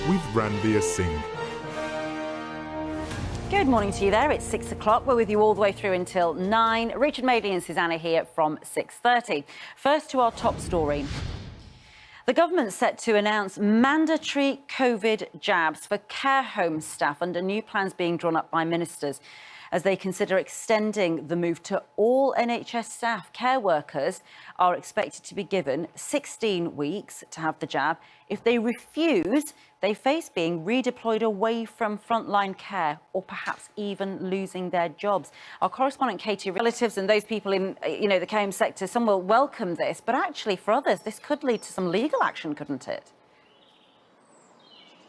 with Ranvir Singh. Good morning to you there. It's 6 o'clock. We're with you all the way through until 9. Richard Madeley and Susanna here from 6:30. First to our top story. The government's set to announce mandatory COVID jabs for care home staff under new plans being drawn up by ministers as they consider extending the move to all NHS staff. Care workers are expected to be given 16 weeks to have the jab. If they refuse, they face being redeployed away from frontline care or perhaps even losing their jobs. Our correspondent Katie, relatives and those people in the care home sector, some will welcome this, but actually for others this could lead to some legal action, couldn't it?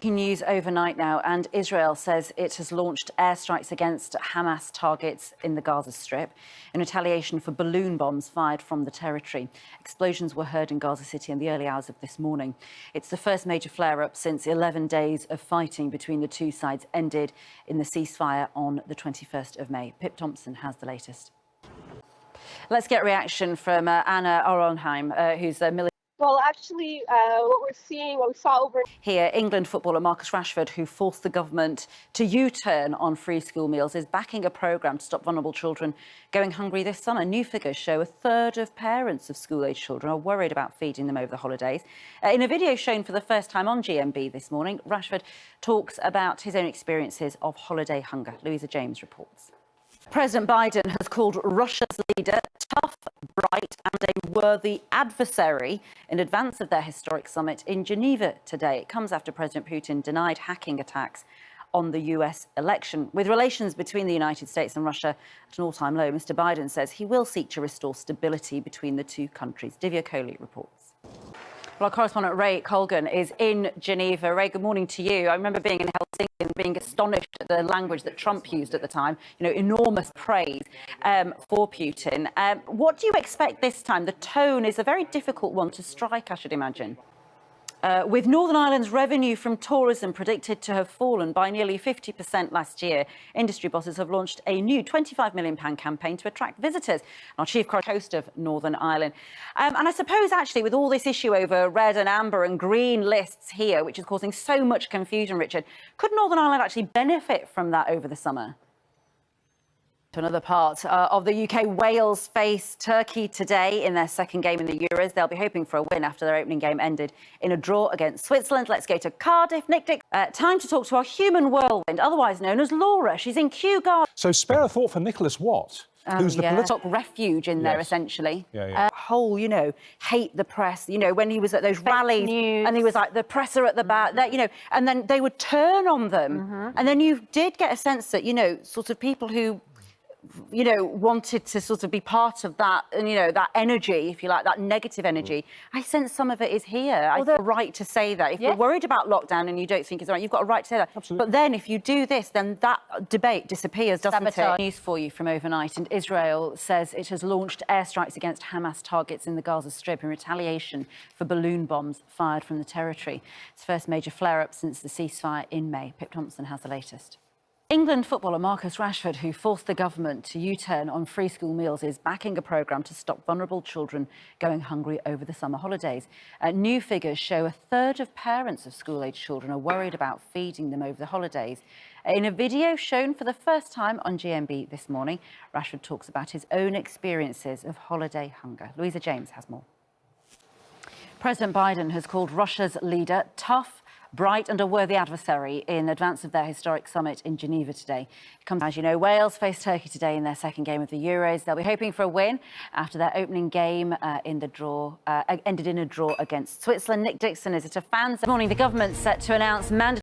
News overnight now, and Israel says it has launched airstrikes against Hamas targets in the Gaza Strip in retaliation for balloon bombs fired from the territory. Explosions were heard in Gaza City in the early hours of this morning. It's the first major flare-up since 11 days of fighting between the two sides ended in the ceasefire on the 21st of May. Pip Thompson has the latest. Let's get reaction from Anna Oronheim, who's a military. Well, actually, what we saw over here, England footballer Marcus Rashford, who forced the government to U-turn on free school meals, is backing a programme to stop vulnerable children going hungry this summer. New figures show a third of parents of school-aged children are worried about feeding them over the holidays. In a video shown for the first time on GMB this morning, Rashford talks about his own experiences of holiday hunger. Louisa James reports. President Biden has called Russia's leader tough, bright and a worthy adversary in advance of their historic summit in Geneva today. It comes after President Putin denied hacking attacks on the US election. With relations between the United States and Russia at an all-time low, Mr. Biden says he will seek to restore stability between the two countries. Divya Kohli reports. Well, our correspondent Ray Colgan is in Geneva. Ray, good morning to you. I remember being in Helsinki and being astonished at the language that Trump used at the time. Enormous praise for Putin. What do you expect this time? The tone is a very difficult one to strike, I should imagine. With Northern Ireland's revenue from tourism predicted to have fallen by nearly 50% last year, industry bosses have launched a new £25 million campaign to attract visitors. Our chief coast of Northern Ireland. And I suppose, actually, with all this issue over red and amber and green lists here, which is causing so much confusion, Richard, could Northern Ireland actually benefit from that over the summer? To another part of the UK, Wales face Turkey today in their second game in the Euros. They'll be hoping for a win after their opening game ended in a draw against Switzerland. Let's go to Cardiff. Nick Dick, time to talk to our human whirlwind, otherwise known as Laura. She's in Kew Gardens. So spare a thought for Nicholas Watt, who's the political refuge in there, essentially. Yeah. Whole, hate the press. When he was at those rallies and he was like the presser at the back, and then they would turn on them. And then you did get a sense that, sort of people who wanted to sort of be part of that, and that energy, if you like, that negative energy. I sense some of it is here. I've got a right to say that. If you're worried about lockdown and you don't think it's right, you've got a right to say that. Absolutely. But then if you do this, then that debate disappears, doesn't it? News for you from overnight, and Israel says it has launched airstrikes against Hamas targets in the Gaza Strip in retaliation for balloon bombs fired from the territory. It's the first major flare-up since the ceasefire in May. Pip Thompson has the latest. England footballer Marcus Rashford, who forced the government to U-turn on free school meals, is backing a programme to stop vulnerable children going hungry over the summer holidays. New figures show a third of parents of school-aged children are worried about feeding them over the holidays. In a video shown for the first time on GMB this morning, Rashford talks about his own experiences of holiday hunger. Louisa James has more. President Biden has called Russia's leader tough, bright and a worthy adversary in advance of their historic summit in Geneva today. It comes, as you know, Wales face Turkey today in their second game of the Euros. They'll be hoping for a win after their opening game ended in a draw against Switzerland. Nick Dixon is at a fans. This morning, the government's set to announce mandatory